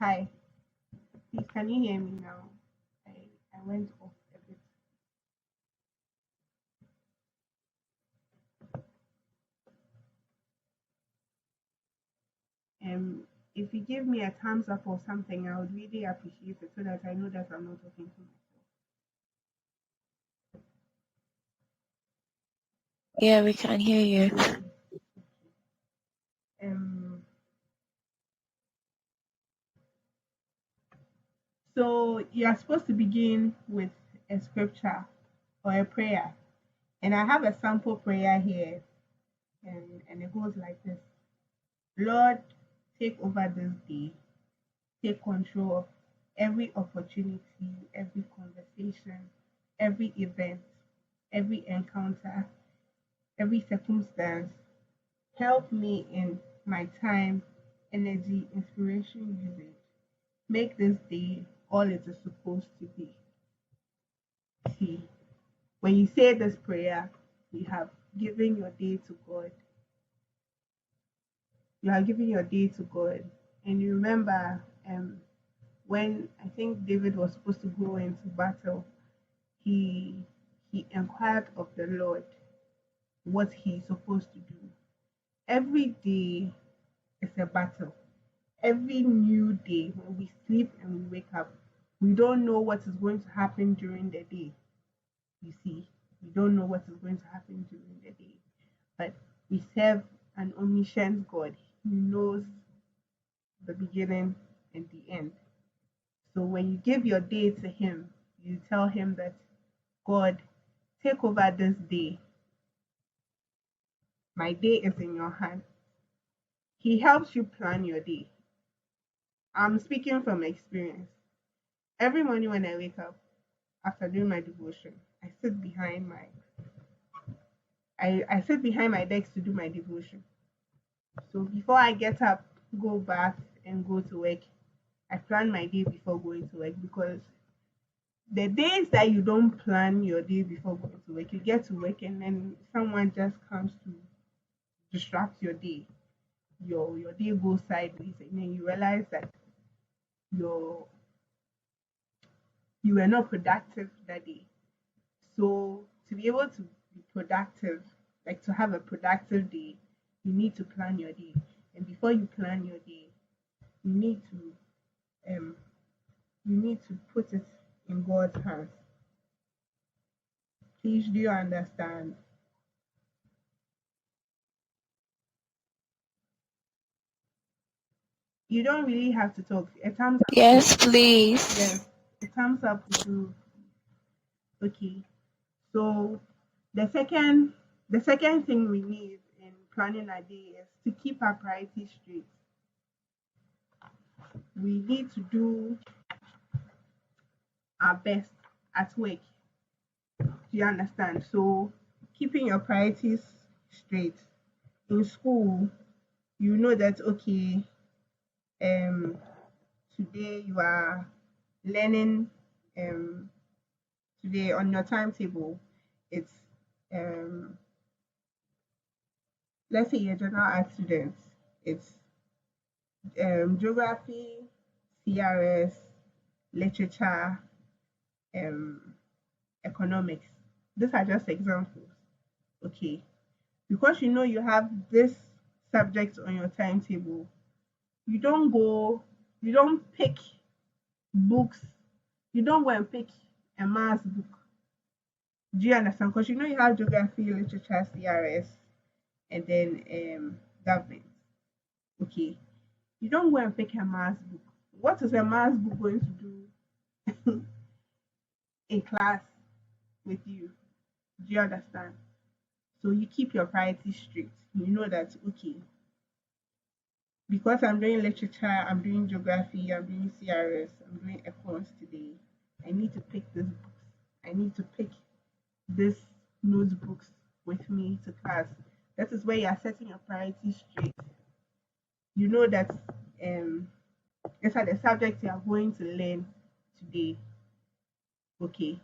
Hi, please can you hear me now? I, I went off a bit. If you give me a thumbs up or something, I would really appreciate it so that I know that I'm not talking to Yeah, we can hear you. myself. Um, so you are supposed to begin with a scripture or a prayer, and I have a sample prayer here, and it goes like this: Lord, take over this day, take control of every opportunity, every conversation, every event, every encounter, every circumstance. Help me in my time, energy, inspiration usage. Make this day all it is supposed to be. See, when you say this prayer, you have given your day to God. You are giving your day to God. And you remember when I think David was supposed to go into battle, he he inquired of the Lord what he's supposed to do. Every day is a battle. Every new day, when we sleep and we wake up, we don't know what is going to happen during the day. You see, we don't know what is going to happen during the day. But we serve an omniscient God. He knows the beginning and the end. So when you give your day to Him, you tell Him that, God, take over this day. My day is in your hand. He helps you plan your day. I'm speaking from experience. Every morning when I wake up, after doing my devotion, I sit behind my desk to do my devotion. So before I get up, go bath and go to work, I plan my day before going to work, because the days that you don't plan your day before going to work, you get to work and then someone just comes to distract your day. Your day goes sideways and then you realize that your you were not productive that day. So to be able to be productive, like to have a productive day, you need to plan your day. And before you plan your day, you need to put it in God's hands. Please, do you understand? You don't really have to talk. A thumbs up. Yes, please. Yes, a thumbs up will do. Okay. So the second the second thing we need in planning our day is to keep our priorities straight. We need to do our best at work. Do you understand? So keeping your priorities straight. In school, you know that, okay, um today you are learning, um today on your timetable, it's um let's say you're a general art student, it's geography, CRS, literature, um, economics. These are just examples. Okay. Because you know you have this subject on your timetable, you don't go, you don't pick books, you don't go and pick a maths book. Do you understand? Because you know you have geography, literature, CRS, and then government. Okay. You don't go and pick a maths book. What is a maths book going to do in class with you? Do you understand? So you keep your priorities straight. You know that, okay, because I'm doing literature, I'm doing geography, I'm doing CRS, I'm doing econs today. I need to pick these books. I need to pick this notebooks with me to class. That is where you are setting your priorities straight. You know that these are the subjects you are going to learn today. Okay.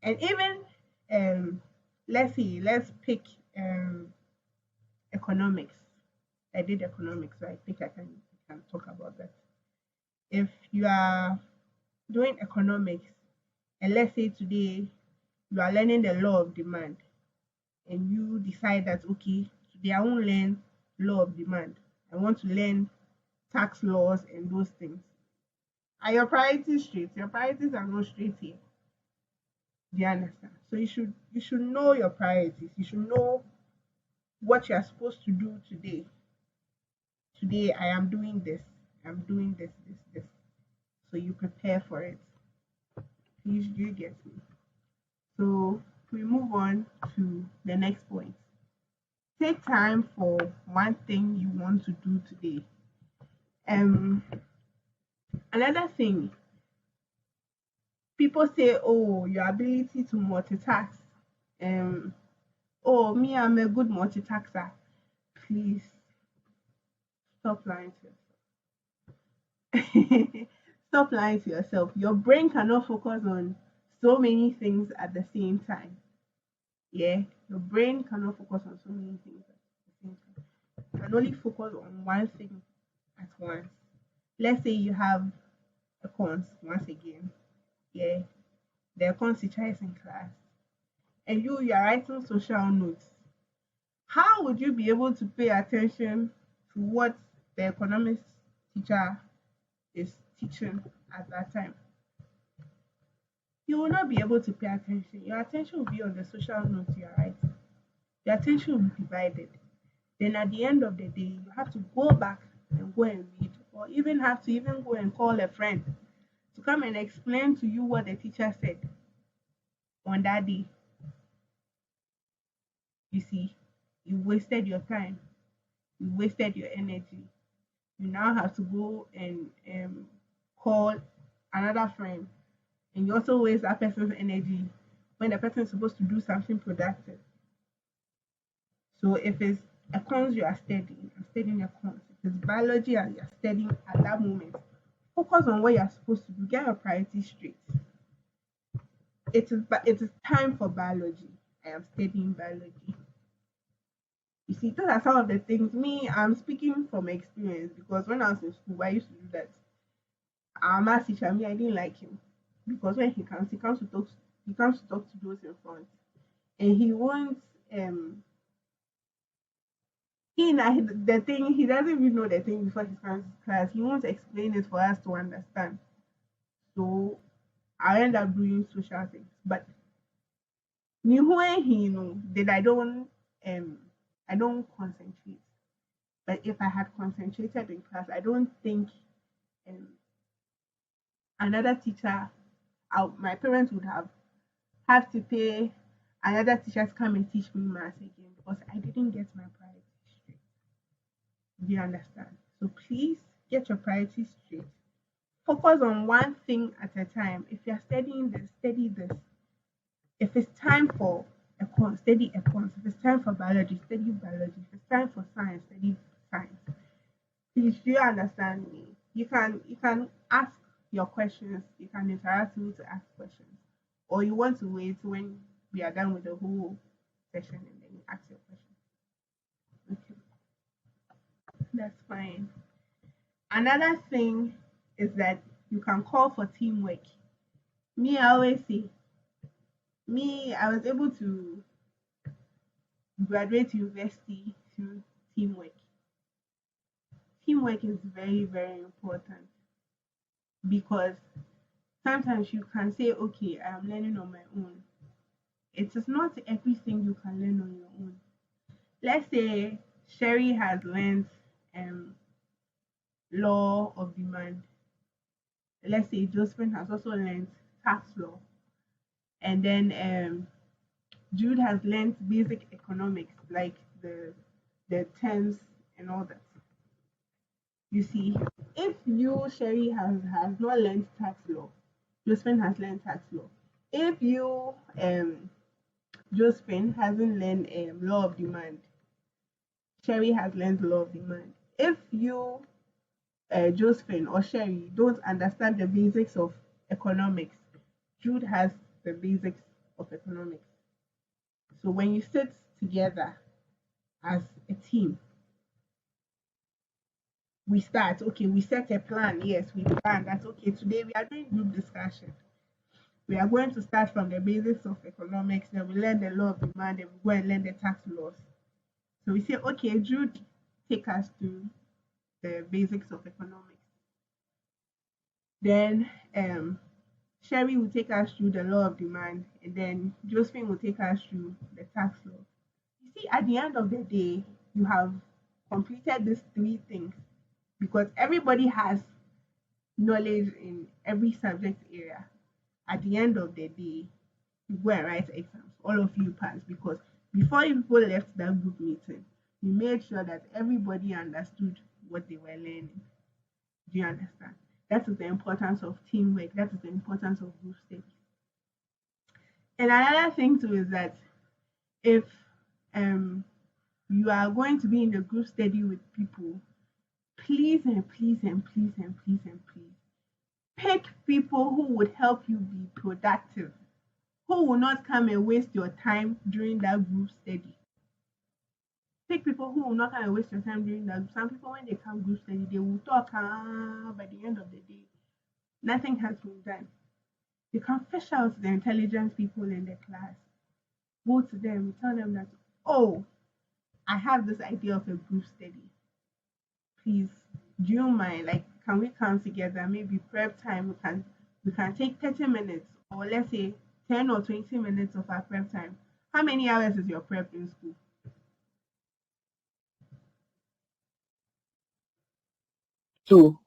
And even let's see, let's pick um economics. I did economics, so I think I can talk about that. If you are doing economics, and let's say today you are learning the law of demand, and you decide that okay, today I won't learn law of demand. I want to learn tax laws and those things. Are your priorities straight? Your priorities are not straight here. Do you understand? So you should know your priorities. You should know what you are supposed to do today. Today I am doing this. I'm doing this. So you prepare for it. Please do you get me? So we move on to the next point. Take time for one thing you want to do today. Um Another thing, people say, oh, your ability to multitask. Um oh, me, I'm a good multitasker. Please stop lying to yourself. Stop lying to yourself. Your brain cannot focus on so many things at the same time. Yeah, your brain cannot focus on so many things at the same time. You can only focus on one thing at once. Let's say you have a cons once again. Yeah, the cons teacher is in class, and you are writing social notes. How would you be able to pay attention to what the economics teacher is teaching at that time? You will not be able to pay attention. Your attention will be on the social notes you are writing. Your attention will be divided. Then at the end of the day, you have to go back and go and read, or even have to even go and call a friend to come and explain to you what the teacher said on that day. You see, you wasted your time, you wasted your energy. You now have to go and call another friend, and you also waste that person's energy when the person is supposed to do something productive. So if it's accounts you are studying, I'm studying accounts. If it's biology and you're studying at that moment, focus on what you're supposed to do. Get your priorities straight. It is time for biology. I am studying biology. You see, those are some of the things. Me, I'm speaking from experience because when I was in school, I used to do that. Our math teacher, me, I didn't like him because when he comes to talk to those in front, and he wants the thing he doesn't even know the thing before he comes to class. He wants to explain it for us to understand. So I end up doing social things, but when he know that um I don't concentrate. But if I had concentrated in class, I don't think um another teacher, my parents would have to pay another teacher to come and teach me maths again because I didn't get my priorities straight. Do you understand? So please get your priorities straight. Focus on one thing at a time. If you're studying this, study this. If it's time for econ, study econs. If it's time for biology, study biology. If it's time for science, study science. Please, do you understand me? You can ask your questions. You can interact with me to ask questions, or you want to wait when we are done with the whole session and then you ask your question. Okay, that's fine. Another thing is that you can call for teamwork. Me, I always say, I was able to graduate university through teamwork. Teamwork is very, very important because sometimes you can say, okay, I am learning on my own. It is not everything you can learn on your own. Let's say Sherry has learned um, law of demand. Let's say Josephine has also learned tax law. And then Jude has learned basic economics, like the terms and all that. You see, if you, Sherry, has not learned tax law, Josephine has learned tax law. If you, Josephine, hasn't learned law of demand, Sherry has learned law of demand. If you, Josephine or Sherry, don't understand the basics of economics, Jude has the basics of economics. So when you sit together as a team, we start. Okay, we set a plan. Yes, we plan. That's okay. Today we are doing group discussion. We are going to start from the basics of economics. Then we learn the law of demand. Then we go and learn the tax laws. So we say, okay, Jude, take us through the basics of economics. Then Sherry will take us through the law of demand, and then Josephine will take us through the tax law. You see, at the end of the day, you have completed these three things because everybody has knowledge in every subject area. At the end of the day, you go and write exams. All of you pass because before you people left that group meeting, you made sure that everybody understood what they were learning. Do you understand? That is the importance of teamwork. That is the importance of group studies. And another thing too is that if um you are going to be in a group study with people, please and please and please and please and please pick people who would help you be productive, who will not come and waste your time during that group study. Pick people who will not come and waste your time during that. Some people, when they come group study, they will talk. By the end of the day, nothing has been done. You can fish out the intelligent people in the class. Go to them, tell them that, oh, I have this idea of a group study. Please, do you mind? Like, can we come together? Maybe prep time. We can take 30 minutes, or let's say 10 or 20 minutes of our prep time. How many hours is your prep in school? 2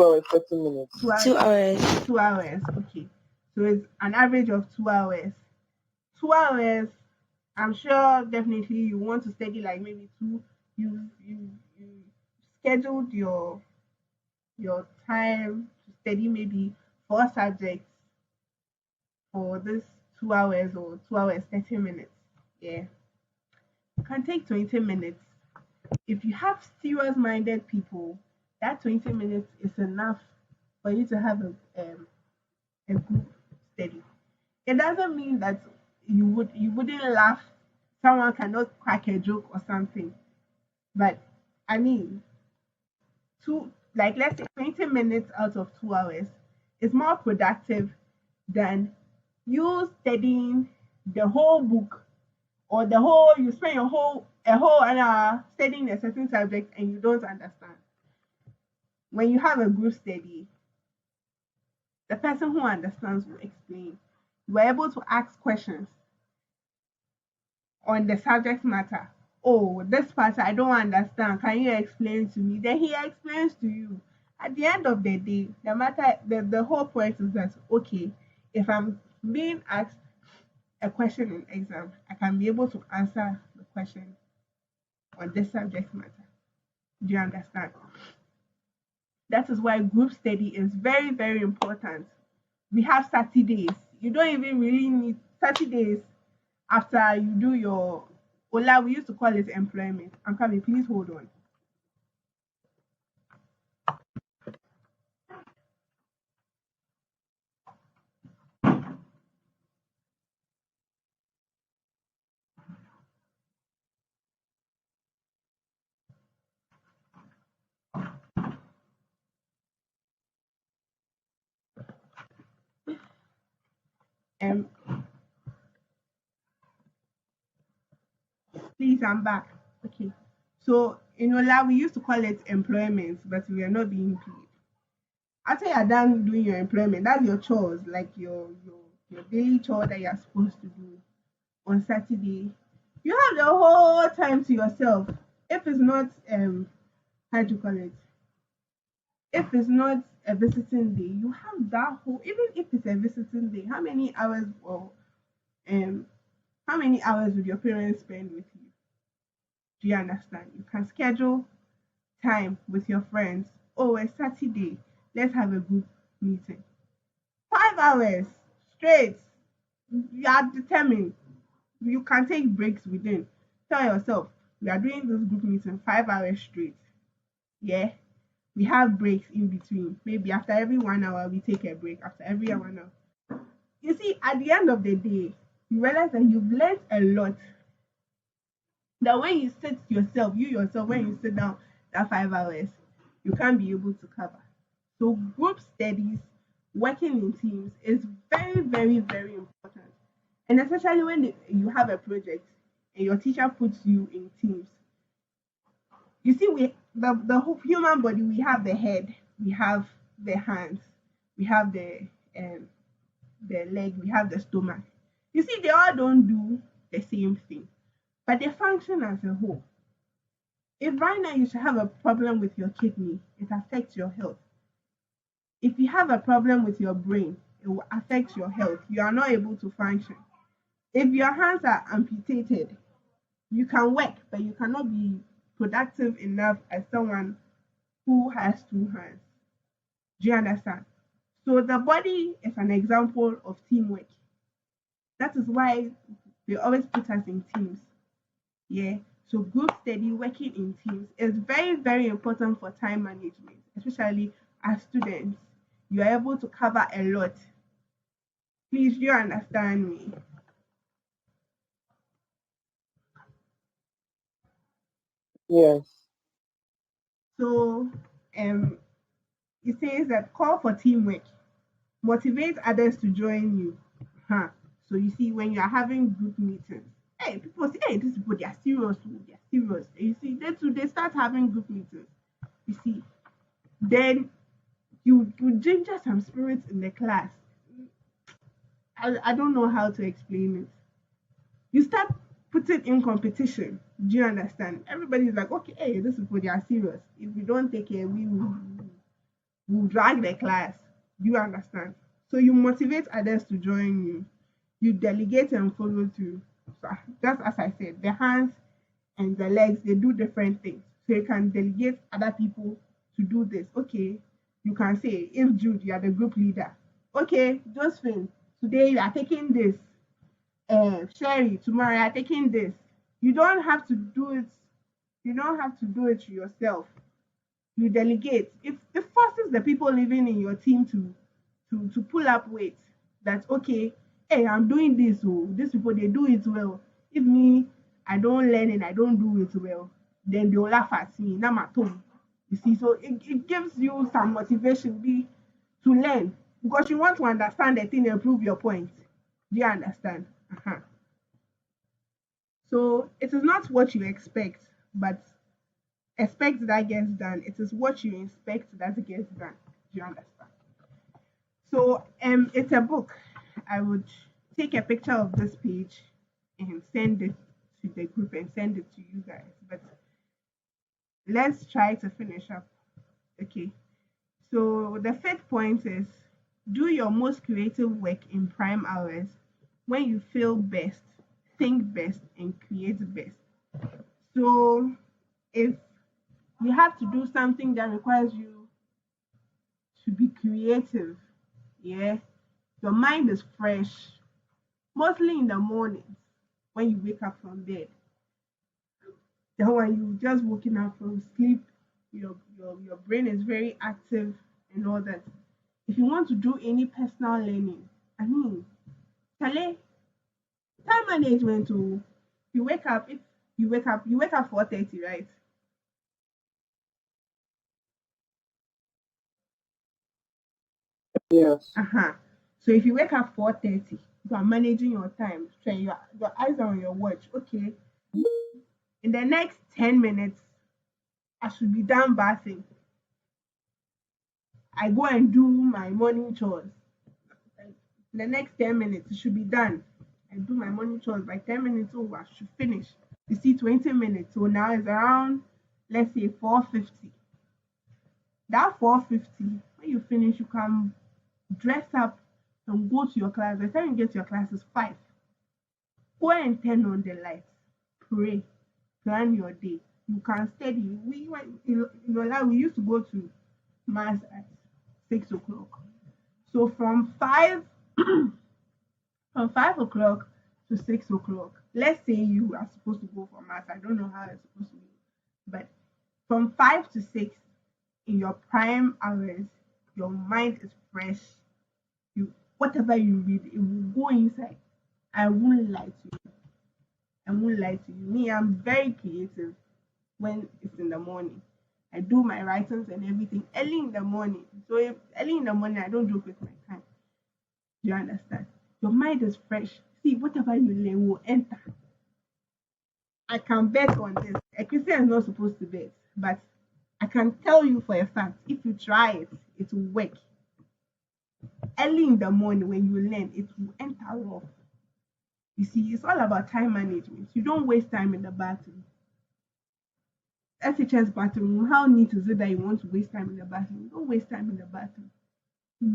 hours 30 minutes. 2 hours. 2 hours. 2 hours. Okay. So it's an average of 2 hours. 2 hours. I'm sure definitely you want to study like maybe two. You scheduled your time to study maybe four subjects for this 2 hours or 2 hours 30 minutes. Yeah, you can take 20 minutes. If you have serious minded people, that 20 minutes is enough for you to have a group study. It doesn't mean that you wouldn't laugh. Someone cannot crack a joke or something. But I mean, two like let's say 20 minutes out of 2 hours is more productive than you studying the whole book, or the whole you spend your whole a whole an hour studying a certain subject and you don't understand. When you have a group study, the person who understands will explain. You are able to ask questions on the subject matter. Oh, this part I don't understand. Can you explain to me? Then he explains to you. At the end of the day, the whole point is that okay, if I'm being asked a question in exam, I can be able to answer the question on this subject matter. Do you understand? That is why group study is very, very important. We have Saturdays. You don't even really need Saturdays after you do your Ola. We used to call it employment. I'm coming. Please hold on. Um, Please, I'm back. Okay. So in Ola, we used to call it employment, but we are not being paid. After you're done doing your employment, that's your chores, like your daily chore that you're supposed to do on Saturday. You have the whole time to yourself. If it's not how do you call it? If it's not a visiting day, you have that whole, even if it's a visiting day, um how many hours would your parents spend with you? Do you understand? You can schedule time with your friends. Oh, it's Saturday. Let's have a group meeting. 5 hours straight. You are determined. You can take breaks within. Tell yourself, we are doing this group meeting 5 hours straight. Yeah. We have breaks in between. Maybe after every 1 hour, we take a break. After every 1 hour. You see, at the end of the day, you realize that you've learned a lot. That when you sit yourself, when you sit down that 5 hours, you can't be able to cover. So group studies, working in teams is very, very, very important. And especially when you have a project and your teacher puts you in teams. You see, the whole human body, we have the head, we have the hands, we have um, the leg, we have the stomach. You see, they all don't do the same thing, but they function as a whole. If right now you should have a problem with your kidney, it affects your health. If you have a problem with your brain, it will affect your health. You are not able to function. If your hands are amputated, you can work, but you cannot be productive enough as someone who has two hands. Do you understand? So the body is an example of teamwork. That is why they always put us in teams. Yeah. So group study, working in teams is very, very important for time management, especially as students. You are able to cover a lot. Please, do you understand me? Yes. So it says that call for teamwork, motivate others to join you. Huh. So you see, when you are having group meetings, hey, people say, hey, these people they are serious, oh, they are serious. You see, they too they start having group meetings. You see, then you ginger some spirits in the class. I don't know how to explain it. You start putting in competition. Do you understand? Everybody's like, okay, hey, this is they are serious. If we don't take care, will drag the class. Do you understand? So you motivate others to join you. You delegate and follow through. So just as I said, the hands and the legs they do different things. So you can delegate other people to do this. Okay, you can say if Jude, you are the group leader. Okay, Josephine, today you are taking this. Sherry, tomorrow you are taking this. You don't have to do it. You don't have to do it yourself. You delegate. It forces the people living in your team to pull up weight. That okay, hey, I'm doing this. Oh, these people they do it well. If me, I don't learn and I don't do it well, then they'll laugh at me. Now I'm at home. You see, so it gives you some motivation be to learn because you want to understand the thing and prove your point. Do you understand? Uh-huh. So it is not what you expect, but expect that gets done. It is what you expect that gets done. Do you understand? So it's a book. I would take a picture of this page and send it to the group and send it to you guys. But let's try to finish up. Okay. So the fifth point is do your most creative work in prime hours when you feel best, think best, and create best. So if you have to do something that requires you to be creative, yeah, your mind is fresh, mostly in the mornings when you wake up from bed. Then when you just waking up from sleep, your brain is very active and all that. If you want to do any personal learning, I mean, Kale, time management too. You wake up if you wake up 4:30, right? Yes. Uh-huh. So if you wake up 4:30, you are managing your time. So your eyes are on your watch. Okay. In the next 10 minutes, I should be done bathing. I go and do my morning chores. In the next 10 minutes, it should be done. I do my morning chores by 10 minutes. Oh, I should finish. You see, 20 minutes. So now it's around, let's say 4:50. That 4:50, when you finish, you can dress up and go to your class. By the time you get to your class, it's 5. Go and turn on the lights. Pray. Plan your day. You can study. We used to go to mass at 6 o'clock. So from 5 o'clock to 6 o'clock. Let's say you are supposed to go for mass. I don't know how it's supposed to be, but from 5 to 6 in your prime hours, your mind is fresh. You whatever you read, it will go inside. I won't lie to you. I won't lie to you. Me, I'm very creative when it's in the morning. I do my writings and everything early in the morning. So if early in the morning I don't joke with my time. Do you understand? Your mind is fresh. See, whatever you learn will enter. I can bet on this. A Christian is not supposed to bet, but I can tell you for a fact, if you try it, it will work. Early in the morning when you learn, it will enter raw. You see, it's all about time management. You don't waste time in the bathroom. SHS bathroom, how neat is it that you want to waste time in the bathroom? Don't waste time in the bathroom.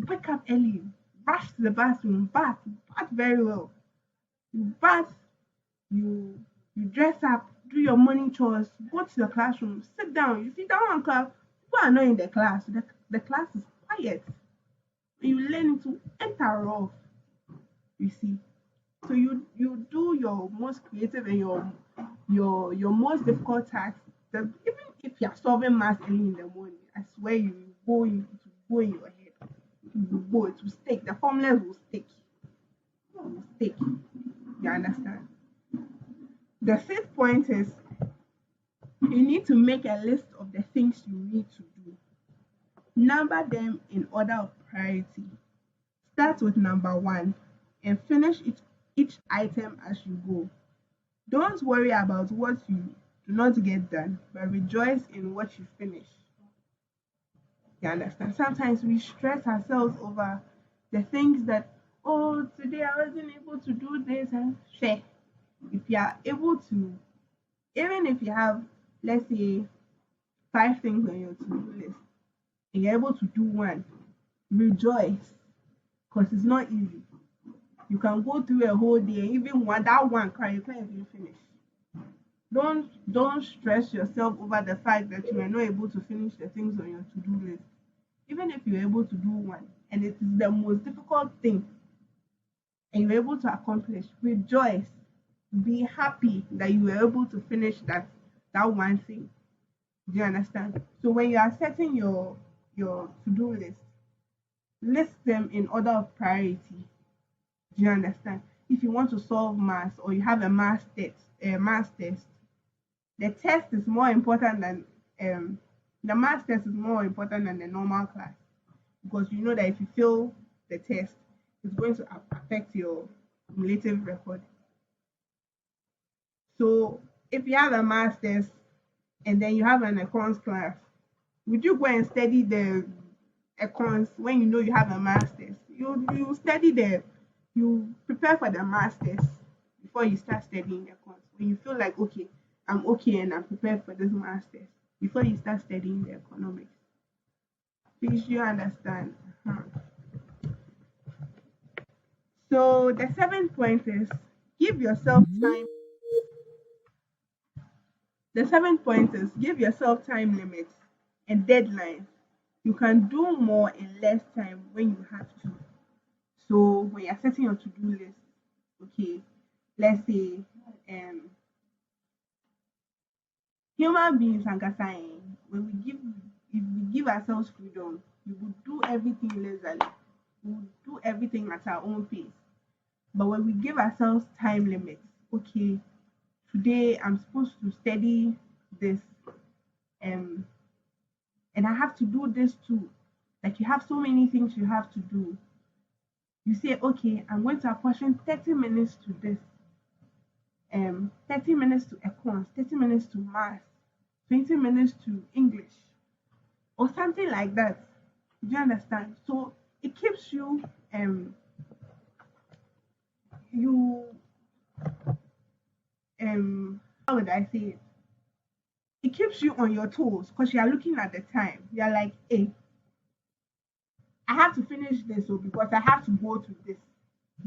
Wake up early, rush to the bathroom, bath very well. You bath, you dress up, do your morning chores, go to the classroom, sit down. You see that one class, people are not in the class. The class is quiet. When you learn to enter off, you see. So you do your most creative and your most difficult tasks. Even if you're solving math early in the morning, I swear you go in, it will go in your head. It will go, it will stick. The formulas will stick. It will stick. You understand? The fifth point is you need to make a list of the things you need to do. Number them in order of priority. Start with number one and finish each item as you go. Don't worry about what you do not get done, but rejoice in what you finish. You understand? Sometimes we stress ourselves over the things that, oh, today I wasn't able to do this and share. If you are able to, even if you have, let's say, 5 things on your to-do list, and you're able to do one, rejoice, because it's not easy. You can go through a whole day, and even that one cry, you can't even finish. Don't stress yourself over the fact that you are not able to finish the things on your to-do list. Even if you're able to do one, and it is the most difficult thing, and you're able to accomplish, rejoice. Be happy that you were able to finish that one thing. Do you understand? So when you are setting your to-do list them in order of priority. Do you understand? If you want to solve math or you have a math test, the test is more important than the math test is more important than the normal class, because you know that if you fail the test, it's going to affect your cumulative record. So if you have a math test and then you have an econs class, would you go and study the econs when you know you have a math test? You study you prepare for the math test before you start studying econs. When you feel like, okay, I'm okay and I'm prepared for this math test, before you start studying the economics. Please, you understand? So the seventh point is give yourself time. The seventh point is give yourself time limits and deadlines. You can do more in less time when you have to. So when you're setting your to-do list, okay, let's say human beings and when if we give ourselves freedom, we would do everything leisurely. We would do everything at our own pace. But when we give ourselves time limits, okay, today I'm supposed to study this, and I have to do this too. Like you have so many things you have to do. You say, okay, I'm going to apportion 30 minutes to this, 30 minutes to econs, 30 minutes to math, 20 minutes to English, or something like that. Do you understand? So it keeps you how would I say it? It keeps you on your toes because you are looking at the time. You are like, hey, I have to finish this because I have to go to this.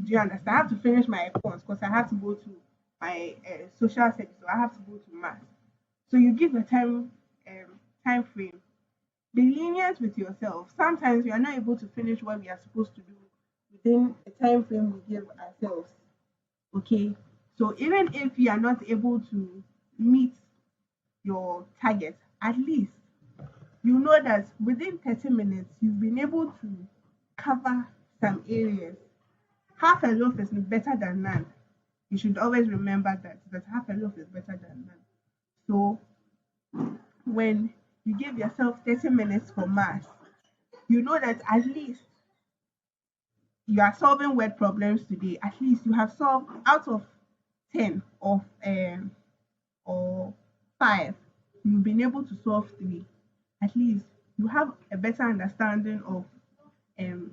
Do you understand? I have to finish my econs because I have to go to my social studies, so I have to go to math. So you give a time frame. Be lenient with yourself. Sometimes we are not able to finish what we are supposed to do within the time frame we give ourselves. Okay. So even if you are not able to meet your target, at least you know that within 30 minutes you've been able to cover some areas. Half a loaf is better than none. You should always remember that half a loaf is better than none. So when You give yourself 30 minutes for maths. You know that at least you are solving word problems today. At least you have solved out of 10 or 5. You've been able to solve 3. At least you have a better understanding of um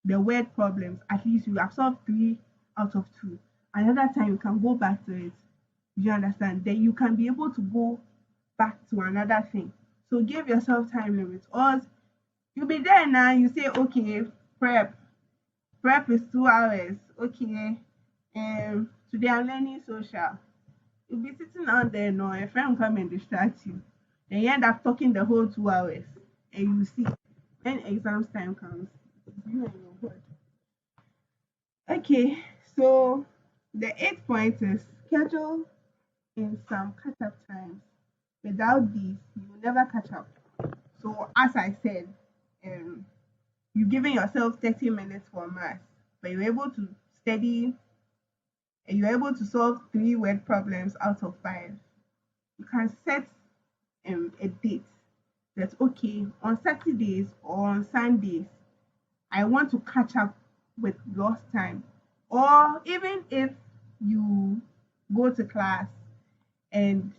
the word problems. At least you have solved 3 out of 2. Another time you can go back to it. You understand? Then you can be able to go back to another thing. So give yourself time limits. Or you'll be there now, you say, okay, prep. Prep is 2 hours. Okay. Today I'm learning social. You'll be sitting out there, no, a friend will come and distract you. Then you end up talking the whole 2 hours. And you see, when exams time comes, you and your word. Okay, so the 8 point is schedule in some catch up times. Without these, you will never catch up. So, as I said, um, you're giving yourself 30 minutes for math, but you're able to study and you're able to solve 3 word problems out of 5. You can set a date that, okay, on Saturdays or on Sundays, I want to catch up with lost time. Or even if you go to class and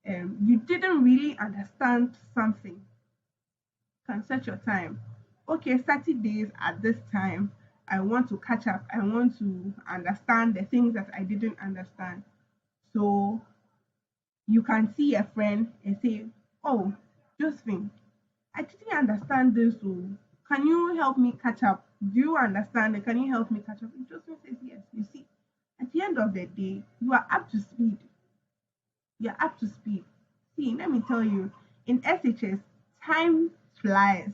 you didn't really understand something, you can set your time. Okay, Saturdays at this time, I want to catch up. I want to understand the things that I didn't understand. So you can see a friend and say, oh, Josephine, I didn't understand this. So can you help me catch up? Do you understand it? Can you help me catch up? And Josephine says yes. You see, at the end of the day, you are up to speed. You're up to speed. See, let me tell you, in SHS, time flies.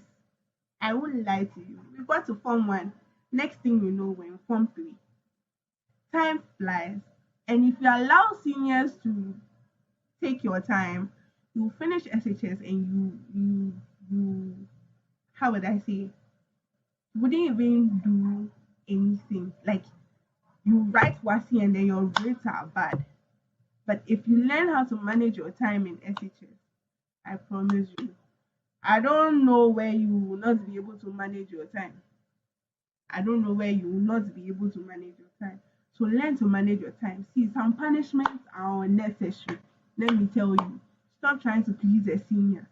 I won't lie to you. We got to Form 1. Next thing you know, we're in Form 3. Time flies. And if you allow seniors to take your time, you finish SHS and you how would I say, wouldn't even do anything. Like you write WASI and then your grades are bad. But if you learn how to manage your time in SHS, I promise you, I don't know where you will not be able to manage your time. I don't know where you will not be able to manage your time. So learn to manage your time. See, some punishments are unnecessary. Let me tell you. Stop trying to please a senior.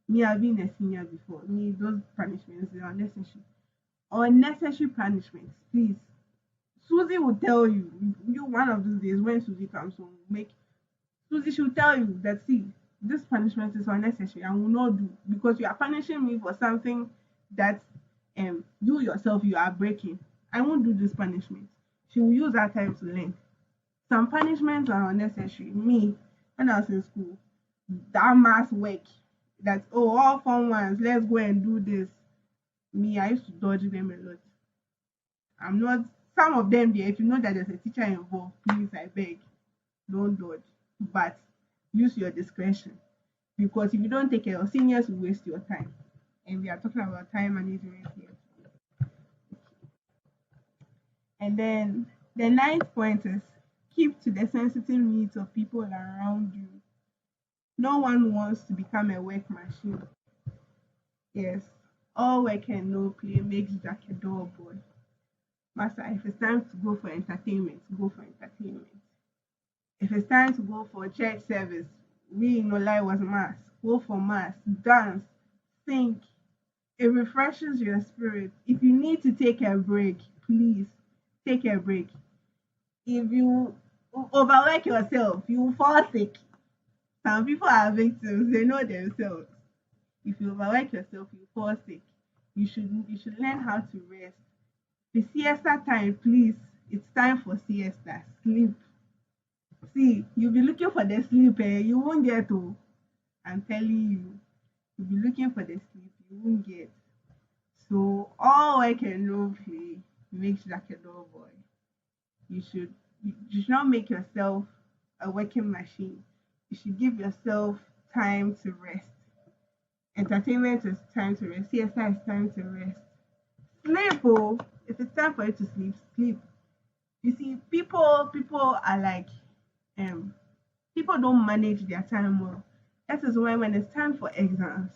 Me, I've been a senior before. Me, those punishments are unnecessary. Unnecessary punishments, please. Susie will tell you. You one of these days when Susie comes home, make Susie should tell you that see, this punishment is unnecessary and will not do because you are punishing me for something that you yourself you are breaking. I won't do this punishment. She will use that time to learn. Some punishments are unnecessary. Me, when I was in school, that math work that oh all fun ones, let's go and do this. Me, I used to dodge them a lot. I'm not some of them there. If you know that there's a teacher involved, please I beg, don't dodge. But use your discretion. Because if you don't take care of seniors will waste your time. And we are talking about time management here. And then the 9th point is keep to the sensitive needs of people around you. No one wants to become a work machine. Yes, all work and no play makes Jack a dull boy. Master, if it's time to go for entertainment, go for entertainment. If it's time to go for church service, we in life was mass. Go for mass, dance, sing. It refreshes your spirit. If you need to take a break, please take a break. If you overwork yourself, you will fall sick. Some people are victims, they know themselves. If you overwork yourself, you fall sick. You should learn how to rest. The siesta time, please. It's time for siesta. Sleep. See, you'll be looking for the sleep, you won't get to. I'm telling you, you'll be looking for the sleep, you won't get. So all work and no play makes Jack a dull boy. You should not make yourself a working machine. You should give yourself time to rest. Entertainment is time to rest. Siesta is time to rest. Sleep, oh, if it's time for you to sleep, sleep. You see, people are like, people don't manage their time well. That is why when it's time for exams,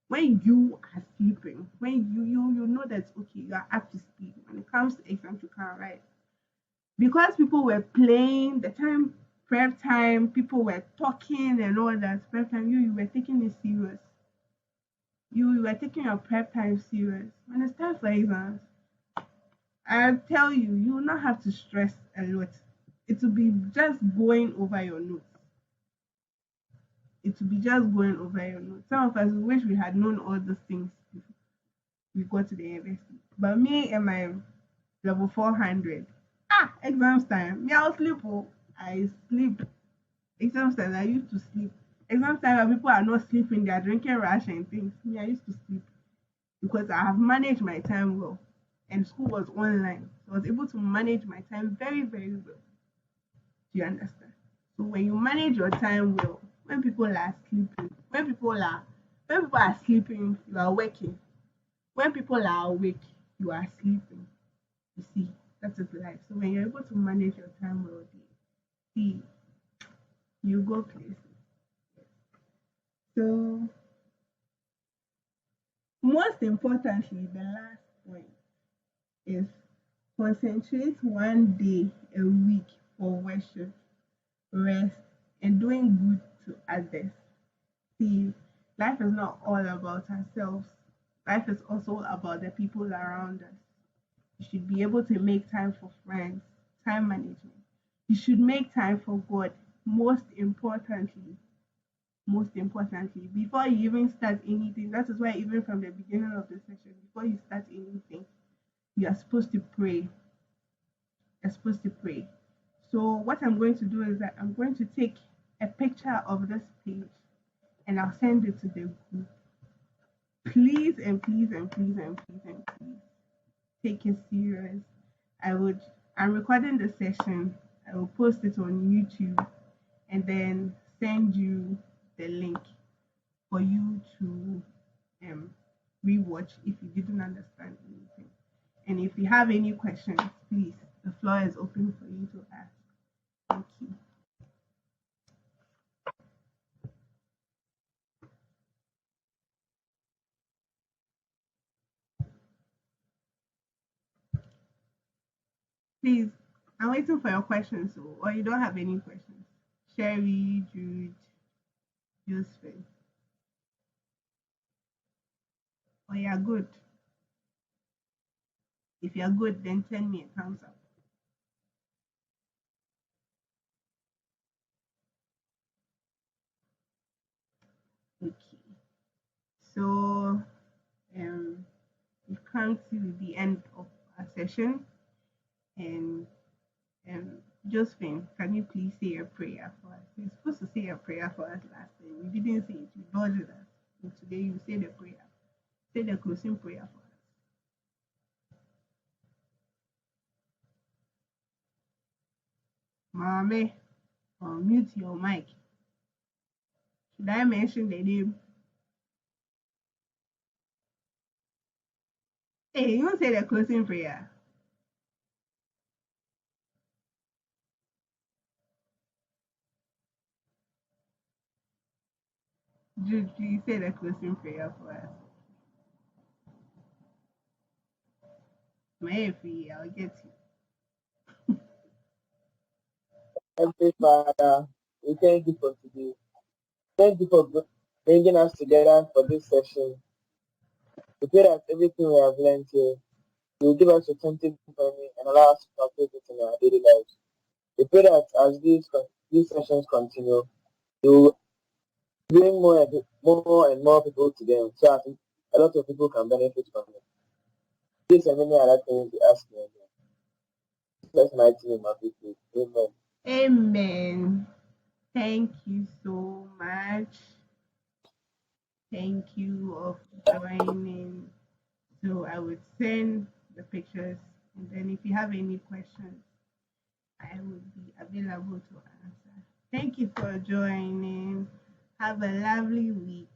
when you are sleeping, when you know that okay, you are up to speed. When it comes to exams, you can't write because people were playing the time prep time. People were talking and all that prep time. You were taking it serious. You were taking your prep time serious. When it's time for exams, I tell you, you will not have to stress a lot. It will be just going over your notes. It will be just going over your notes. Some of us wish we had known all these things before we got to the university. But me and my level 400, exams time. Me, I'll sleep. Oh, I sleep. Exams time, I used to sleep. Exams time, when people are not sleeping, they are drinking rash and things. Me, I used to sleep because I have managed my time well. And school was online. So I was able to manage my time very, very well. Do you understand? So when you manage your time well, when people are sleeping, when people are sleeping, you are working. When people are awake, you are sleeping. You see, that is life. So when you're able to manage your time well, see, you go places. So most importantly, the last point is concentrate one day a week for worship, rest, and doing good to others. See, life is not all about ourselves. Life is also about the people around us. You should be able to make time for friends, time management. You should make time for God. Most importantly, before you even start anything, that is why even from the beginning of the session, before you start anything, you are supposed to pray. You're supposed to pray. So what I'm going to do is that I'm going to take a picture of this page and I'll send it to the group. Please and please and please and please and please take it serious. I would I'm recording the session. I will post it on YouTube and then send you the link for you to um rewatch if you didn't understand anything. And if you have any questions, please, the floor is open for you to ask. Thank you. Please, I'm waiting for your questions, or you don't have any questions. Sherry, Jude, Josephine. Oh, you're good. If you're good, then send me a thumbs up. Okay. So, we've come to the end of our session, and Josephine, can you please say a prayer for us? You're supposed to say a prayer for us last time. You didn't say it. You dodged us. And today you say the prayer. Say the closing prayer for us. Mommy, mute your mic. Should I mention the name? Hey, you say the closing prayer. Jude, please say the closing prayer for us. Maybe I'll get you. Heavenly Father, we thank you for today. Thank you for bringing us together for this session. We pray that everything we have learned here, you will give us authentic memory and allow us to practice it in our daily lives. We pray that as these sessions continue, you will bring more and more people to them so that a lot of people can benefit from it. This and many other things we ask you. That's my name, my people. Amen. Amen. Thank you so much. Thank you all for joining. So I would send the pictures, and then if you have any questions, I would be available to answer. Thank you for joining. Have a lovely week.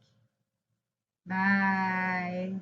Bye.